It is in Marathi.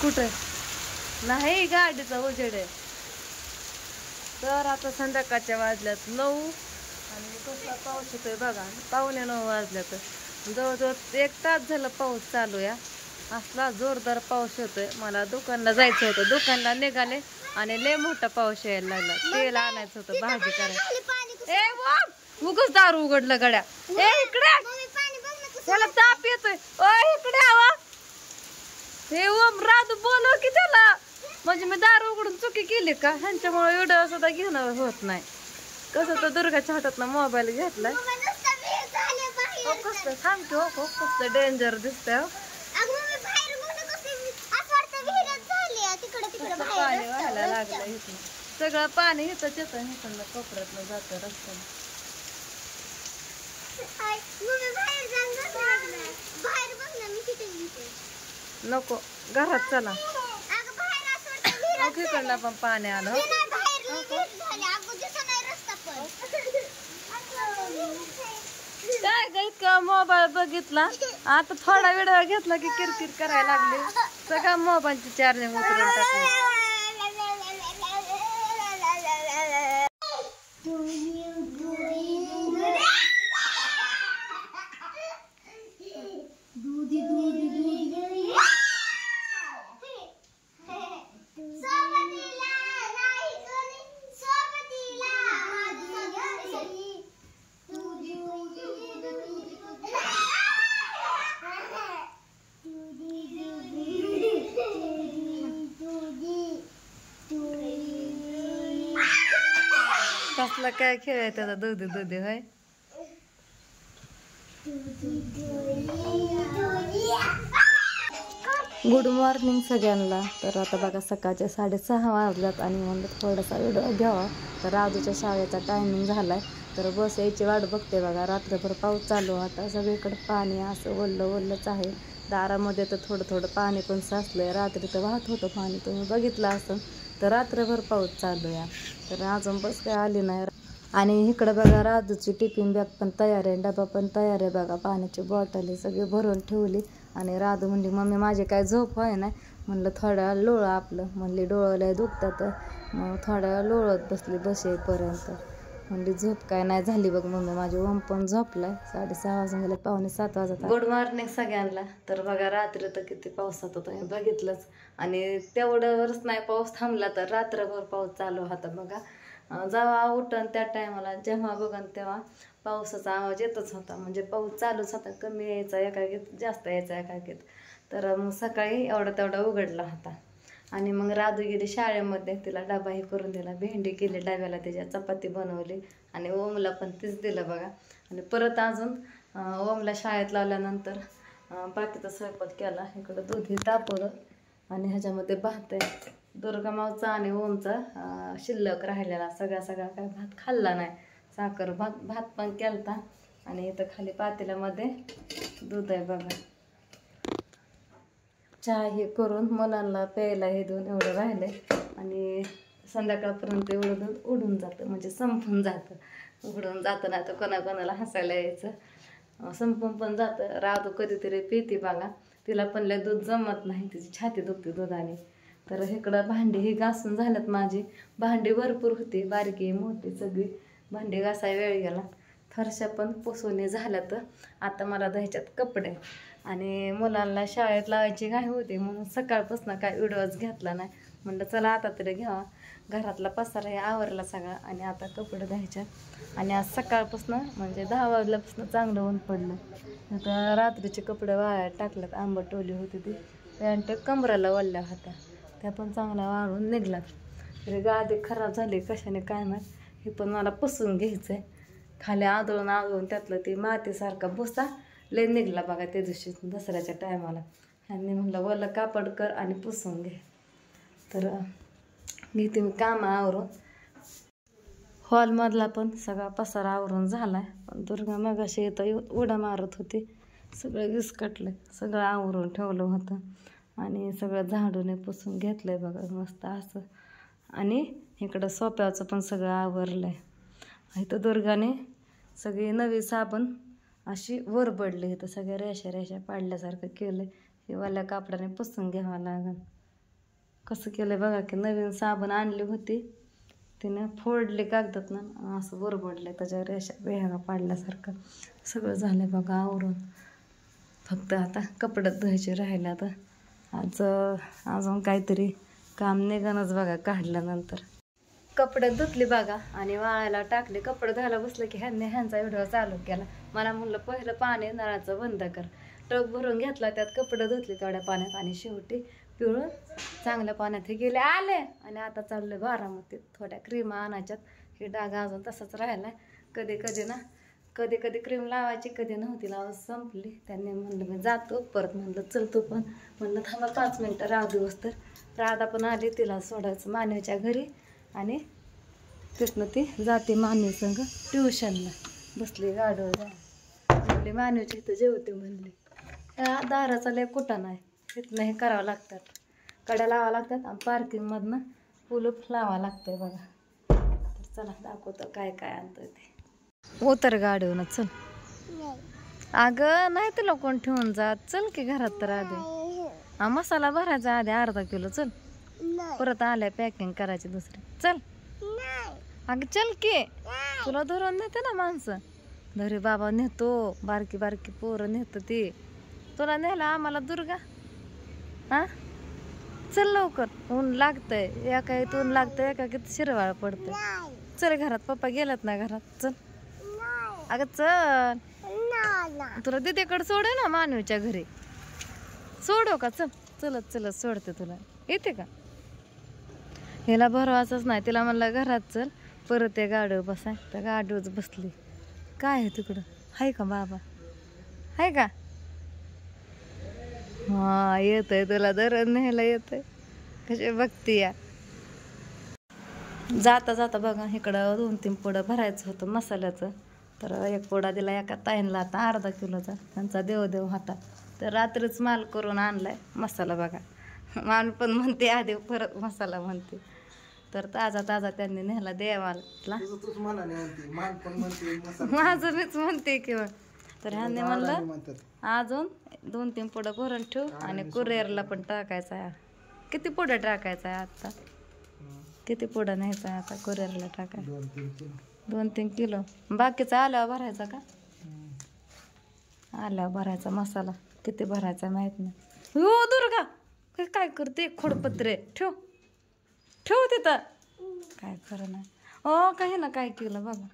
कुठे नाही गाडीचा उजेड आहे. तर आता संध्याकाळच्या वाजल्यात 9 आणि कसला पाऊस येतोय बघा. 8:45 वाजल्यात. जवळजवळ 1 तास झालं पाऊस चालू या. असला जोरदार पाऊस येतोय. मला दुकानला जायचं होतं. दुकानला निघाले आणि लय मोठा पाऊस यायला लागला. तेल आणायचं होतं भाजी करायला. ए उगच दारू उघडलं गड्या. ए इकडे त्याला ताप येतोय. ओ इकडे आवा. हे ओम राधू बोलव की त्याला. म्हणजे मी दारू उघडून चुकी केली का? ह्यांच्यामुळे व्हिडिओ सुद्धा घेणं होत नाही. कसं तर दुर्गाच्या हातात ना मोबाईल घेतलाय. कसलं सांगतो हो कसलं डेंजर दिसतंय. पाणी व्हायला लागलं इथं. सगळं पाणी इथंच येतं. इथं कोपऱ्यातलं जातं रस्त्याने. नको घरात चला. इकडनं पण पाणी आलं. काय ग इतका मोबाईल बघितला. आता थोडा वेळ घेतला की किरकिर करायला लागली. सगळं मोबाईलची चार्जिंग उतरून टाकली. कसला काय खेळ आहे त्याचा. दुधी दुधी होय. गुड मॉर्निंग सगळ्यांना. तर आता बघा सकाळचे 6:30 वाजल्यात आणि म्हणलं थोडासा व्हिडिओ घ्यावा. तर राजूच्या शाळेचा टायमिंग झालाय. तर बस यायची वाट बघते बघा. रात्रभर पाऊस चालू होता. सगळीकडे पाणी असं ओल्लं ओल्लंच आहे. दारामध्ये तर थोडं थोडं पाणी पण साचलंय. रात्री तर वाहत होतं पाणी. तुम्ही बघितलं असं. तर रात्रभर पाऊस चालू आहे. तर अजून बस काय आली नाही. आणि इकडं बघा राजूची टिफिन बॅग पण तयार आहे. डबा पण तयार आहे बघा. पाण्याची बॉटल सगळी भरून ठेवली. आणि राधू म्हणली मम्मी माझी काय झोप आहे ना. म्हणलं थोड्या वेळ लोळं आपलं. म्हणली डोळ्याला दुखतात. मग थोड्या वेळ लोळत बसली बसेपर्यंत. म्हणली झोप काय नाही झाली बघ मम्मी माझी. ओम पण झोपलाय. 6:30 वाजून गेले. 6:45 वाजता. गुड मॉर्निंग सगळ्यांना. तर बघा रात्री तर किती पावसात होता हे बघितलंच. आणि तेवढ्यावरच नाही पाऊस थांबला तर रात्रभर पाऊस चालू होता बघा. जेव्हा उठन त्या टायमाला जेव्हा बघन तेव्हा पावसाचा आवाज येतच होता. म्हणजे पाऊस चालूच होता. कमी यायचा एकाएकीत जास्त यायचा एकाएकीत. तर मग सकाळी एवढा तेवढा उघडला होता. आणि मग राधू गेली शाळेमध्ये. तिला डबा हे करून दिला. भेंडी केली डब्याला. त्याच्या चपाती बनवली. आणि ओमला पण तीच दिलं बघा. आणि परत अजून ओमला शाळेत लावल्यानंतर बाकीचा स्वयंपाक केला. इकडं दूध हे तापवलं. आणि ह्याच्यामध्ये भात आहे. दुर्गामावचा आणि ओमचा शिल्लक राहिलेला सगळा काय भात खाल्ला नाही. साखर भात पण केलता. आणि इथं खाली पातेल्यामध्ये दूध आहे बघा. चहा हे करून मुलांना प्यायला हे देऊन एवढं राहिले. आणि संध्याकाळपर्यंत एवढं दूध उडून जातं. म्हणजे संपून जातं. उडून जातं नाही तर कोणाकोणाला हसायला यायचं. संपून पण जातं. राधू कधीतरी पिती बघा. तिला पण लय दूध जमत नाही. तिची छाती दुखते दुधाने. तर इकडं भांडी ही घासून झाल्यात माझी. भांडी भरपूर होती. बारकी मोठी सगळी भांडी घासाय वेळ गेला. फरशा पण पुसून झाल्या. तर आता मला धुवायच्यात कपडे. आणि मुलांना शाळेत लावायची घाई होती म्हणून सकाळपासून काय व्हिडिओज घेतला नाही. म्हणलं चला आता तरी घ्यावा. घरातला पसारा हे आवरला सगळा. आणि आता कपडे धुवायच्या. आणि आज सकाळपासून म्हणजे 10 वाजल्यापासून चांगलं ऊन पडलं. आता रात्रीचे कपडे वाळायला टाकल्यात. आंबट ओली होती ती पॅन्ट कमराला वळल्या होत्या. त्या पण चांगल्या वाळून निघलात. तरी गादी खराब झाली कशाने काय माहीत. हे पण मला पुसून घ्यायचं आहे. खाली आदळून त्यातलं ते मातीसारखा भुसा लय निघला बघा त्या दिवशी दसऱ्याच्या टायमाला. ह्यांनी म्हणलं वलं कापड कर आणि पुसून घे. तर घेते मी कामं आवरून. हॉलमधला पण सगळा पसारा आवरून झाला आहे. पण दुर्गा मगाशी येतं उड्या मारत होती. सगळं विस्कटलं. सगळं आवरून ठेवलं होतं. आणि सगळं झाडूने पुसून घेतलं आहे बघा मस्त असं. आणि इकडं सोप्याचं पण सगळं आवरलं आहे. इथं दुर्गाने सगळी नवी साबण अशी वर पडली. इथं सगळ्या रेषा पाडल्यासारखं केलं. हे वाल्या कापडाने पुसून घ्यावं लागेल. कसं केलं बघा की नवीन साबण आणली होती तिने फोडले कागदात ना असं बरबडले त्याच्यावर अशा वेळा पाडल्यासारखं सगळं झालं बघा आवरून. फक्त आता कपड्यात धुवायचे राहिले. आता आज अजून काहीतरी काम निघणच बघा काढल्यानंतर. कपडे धुतली बघा आणि वाळायला टाकले. कपडे धुवायला बसलं की ह्यांचा व्हिडिओ चालू केला. मला म्हणलं पहिलं पाणी नळाचं बंद कर. टब भरून घेतला त्यात कपडे धुतले तेवढ्या पाण्यात आणि शेवटी पिळून चांगल्या पाण्यात हे गेले आले. आणि आता चाललं बारामतीत थोड्या क्रीमा आणायच्यात. हे डाग अजून तसंच राहिला. कधी कधी क्रीम लावायची कधी नव्हती लावत संपली. त्यांनी म्हणलं मी जातो परत. म्हणलं चल तू पण. म्हणलं थांबा 5 मिनटं राहू दिवस. तर राधा पण आली तिला सोडायचं मानवीच्या घरी आणि तिथनं ती जाते मानवी संग ट्युशनला. बसली गाडीवर म्हणली मानवीच्या इथं जेवते म्हणली. दाराचा लय कुठं नाही तिथनं हे करावं लागतात. कड्या लावावं लागतात आणि पार्किंगमधनं कुलूप लावावं लागतंय बघा. तर चला दाखवतो काय काय आणतोय ते. उतर गाडीवरून चल. अगं नाही तुला कोण ठेवून जात. चल की घरात तर आधी मसाला भरायचा आधी अर्धा किलो. चल परत आल्या पॅकिंग करायची दुसरी. चल अगं चल की तुला धरून नेते ना माणसं. धरी बाबा नेतो बारकी बारकी पोरं नेतो ती. तुला नेला आम्हाला दुर्गा. हा चल लवकर ऊन लागतंय. एका इथं ऊन लागतंय एका किती शिरवाळ पडतंय. चल घरात पप्पा गेलात ना घरात. चल अगं चल तुला दिदीकडे सोड ना मानवीच्या घरी. सोडो का. चल चलत चलत सोडते तुला. येते का. हिला भरवायचंच नाही. तिला म्हणलं घरात चल परत या गाडीवर बसाय. त्या गाडीवर बसली. काय आहे तिकडं हाय का बाबा हाय का. हा येतंय तुला धरण न्यायला येतंय. कशी बघती या. जाता जाता बघा इकडं 2-3 पुडं भरायचं होतं मसाल्याचं. तर एक पुडा दिला एका ताईंला आता अर्धा किलोचा. त्यांचा देवदेव होता तर रात्रीच माल करून आणलाय मसाला बघा. मान पण म्हणते आधी परत मसाला म्हणते. तर ताजा ताजा त्यांनी नेला देवाला. माझं मीच म्हणते किंवा. तर ह्यांनी म्हणलं अजून 2-3 पुडं भरून ठेव आणि कुरिअरला पण टाकायचं आहे. किती पुडं टाकायचं आहे आता. किती पुडं न्यायचं आहे आता कुरिअरला टाकायचं. 2-3 किलो. बाकीचा आल्यावर भरायचा का. आल्यावर भरायचा मसाला. किती भरायचा माहित नाही. हो दुर्गा काय करते खोडपत्रे. ठेव ठेव तिथं. काय खरं नाही. हो काही ना काय केलं बघा.